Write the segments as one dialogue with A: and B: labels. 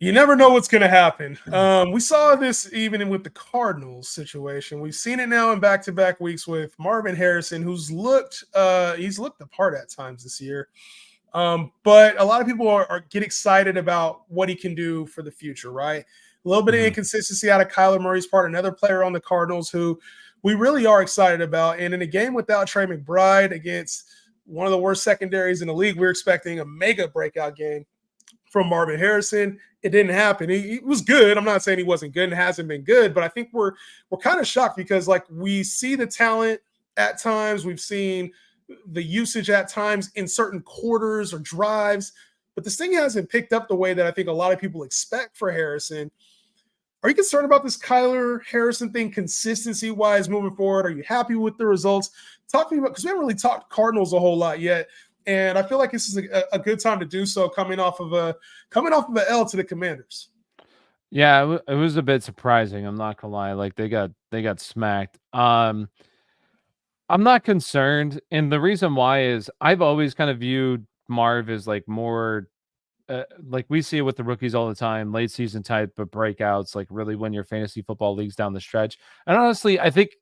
A: You never know what's going to happen. We saw this even with the Cardinals situation. We've seen it now in back-to-back weeks with Marvin Harrison, who's he's looked the part at times this year. But a lot of people get excited about what he can do for the future, right? A little bit of inconsistency out of Kyler Murray's part, another player on the Cardinals who we really are excited about. And in a game without Trey McBride against one of the worst secondaries in the league, we're expecting a mega breakout game from Marvin Harrison. It didn't happen. He was good. I'm not saying he wasn't good and hasn't been good, but I think we're kind of shocked because like we see the talent at times, we've seen the usage at times in certain quarters or drives, but this thing hasn't picked up the way that I think a lot of people expect for Harrison. Are you concerned about this Kyler Harrison thing consistency wise moving forward? Are you happy with the results? Talk to me about, because we haven't really talked Cardinals a whole lot yet. And I feel like this is a good time to do so, coming off of a L to the Commanders.
B: Yeah, it was a bit surprising. I'm not gonna lie. Like they got smacked. I'm not concerned, and the reason why is I've always kind of viewed Marv as like more like we see it with the rookies all the time, late season type of breakouts, like really win your fantasy football leagues down the stretch. And honestly, I think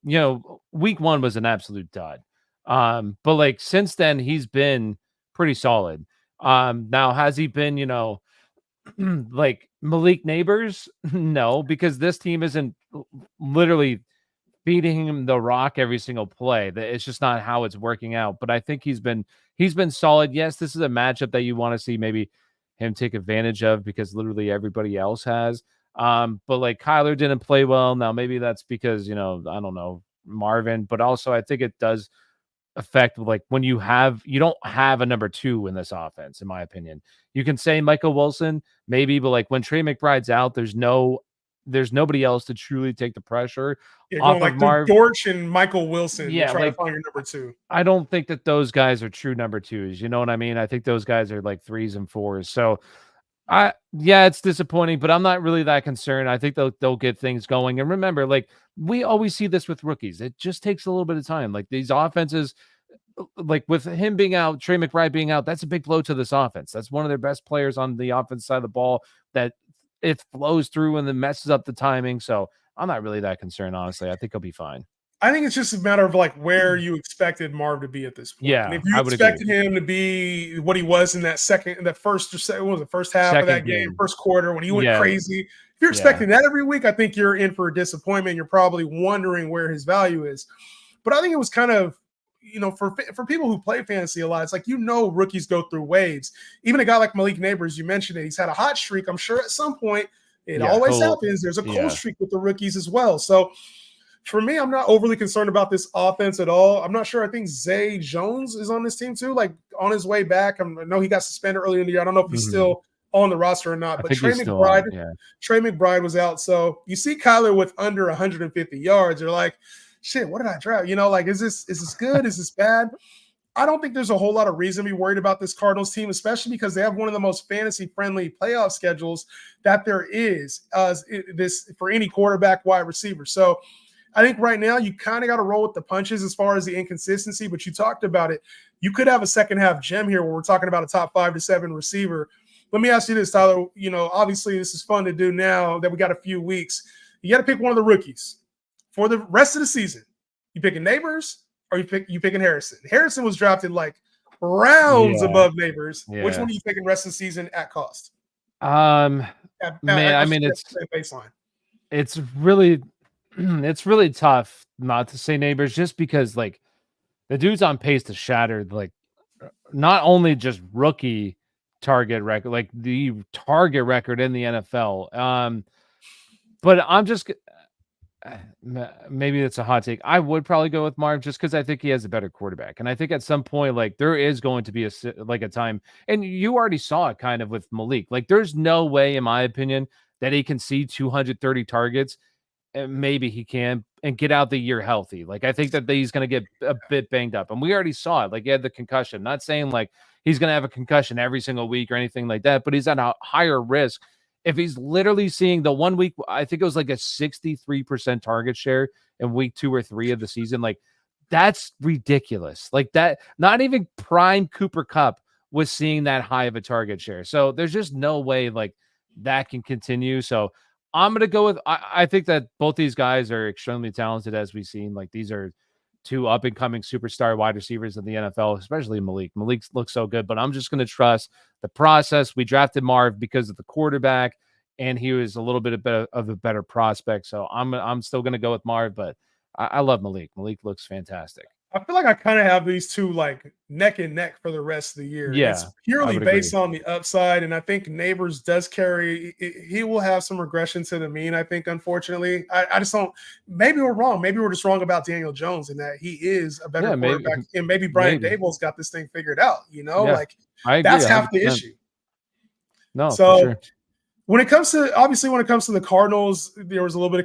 B: week 1 was an absolute dud. But like since then, he's been pretty solid. Now has he been like Malik Neighbors? No, because this team isn't literally feeding him the rock every single play. It's just not how it's working out. But I think he's been solid. Yes, this is a matchup that you want to see maybe him take advantage of because literally everybody else has. But like Kyler didn't play well. Now maybe that's because I don't know, Marvin, but also I think it does affect like when you don't have a number 2 in this offense, in my opinion. You can say Michael Wilson, maybe, but like when Trey McBride's out, there's nobody else to truly take the pressure off
A: Going
B: of
A: like Luke
B: Marv.
A: Dortch and Michael Wilson to
B: Yeah,
A: try to
B: like
A: find your number 2.
B: I don't think that those guys are true number 2s. You know what I mean? I think those guys are like 3s and 4s. So it's disappointing, but I'm not really that concerned. I think they'll get things going. And remember, like we always see this with rookies. It just takes a little bit of time. Like these offenses, like with him being out, Trey McBride being out, that's a big blow to this offense. That's one of their best players on the offense side of the ball that it flows through and then messes up the timing. So I'm not really that concerned, honestly. I think he'll be fine.
A: I think it's just a matter of like where you expected Marv to be at this point. And
B: Yeah,
A: if you
B: I would agree.
A: expected him to be what he was in that first half of that game, first quarter when he went crazy, if you're expecting that every week, I think you're in for a disappointment. You're probably wondering where his value is. But I think it was kind of, for people who play fantasy a lot, it's like, rookies go through waves. Even a guy like Malik Neighbors, you mentioned it, he's had a hot streak. I'm sure at some point it always happens. There's a cold streak with the rookies as well. So for me, I'm not overly concerned about this offense at all. I'm not sure. I think Zay Jones is on this team too, like on his way back. I know he got suspended earlier in the year. I don't know if he's still on the roster or not. But Trey McBride was out. So you see Kyler with under 150 yards. You're like, shit, what did I draft? Like, is this good? Is this bad? I don't think there's a whole lot of reason to be worried about this Cardinals team, especially because they have one of the most fantasy-friendly playoff schedules that there is this for any quarterback, wide receiver. So I think right now you kind of got to roll with the punches as far as the inconsistency, but you talked about it. You could have a second half gem here where we're talking about a top 5 to 7 receiver. Let me ask you this, Tyler. Obviously this is fun to do now that we got a few weeks. You got to pick one of the rookies for the rest of the season. You picking Neighbors or you picking Harrison? Harrison was drafted like rounds above Neighbors. Yeah. Which one are you picking rest of the season at cost?
B: Man, I mean, it's
A: baseline.
B: It's really tough not to say Neighbors just because like the dude's on pace to shatter like not only just rookie target record, like the target record in the NFL. But I'm just maybe it's a hot take. I would probably go with Marv just because I think he has a better quarterback, and I think at some point like there is going to be a time, and you already saw it kind of with Malik. Like there's no way, in my opinion, that he can see 230 targets. Maybe he can and get out the year healthy. Like I think that he's going to get a bit banged up, and we already saw it. Like he had the concussion. Not saying like he's going to have a concussion every single week or anything like that, but he's at a higher risk if he's literally seeing the 1 week. I think it was like a 63% target share in week 2 or 3 of the season. Like that's ridiculous. Like that, not even prime Cooper Kupp was seeing that high of a target share. So there's just no way like that can continue. So I'm going to go with, I think that both these guys are extremely talented, as we've seen. Like, these are two up and coming superstar wide receivers in the NFL, especially Malik. Malik looks so good, but I'm just going to trust the process. We drafted Marv because of the quarterback, and he was a little bit of a better prospect. So I'm still going to go with Marv, but I love Malik. Malik looks fantastic.
A: I feel like I kind of have these two like neck and neck for the rest of the year.
B: Yeah,
A: It's purely based on the upside, and I think Neighbors does carry. He will have some regression to the mean. I think, unfortunately, I just don't. Maybe we're wrong. Maybe we're just wrong about Daniel Jones and that he is a better quarterback, and maybe Brian Daboll's got this thing figured out. Like
B: I agree,
A: that's half
B: 100%.
A: the issue.
B: No,
A: so
B: for sure.
A: when it comes to the Cardinals, there was a little bit of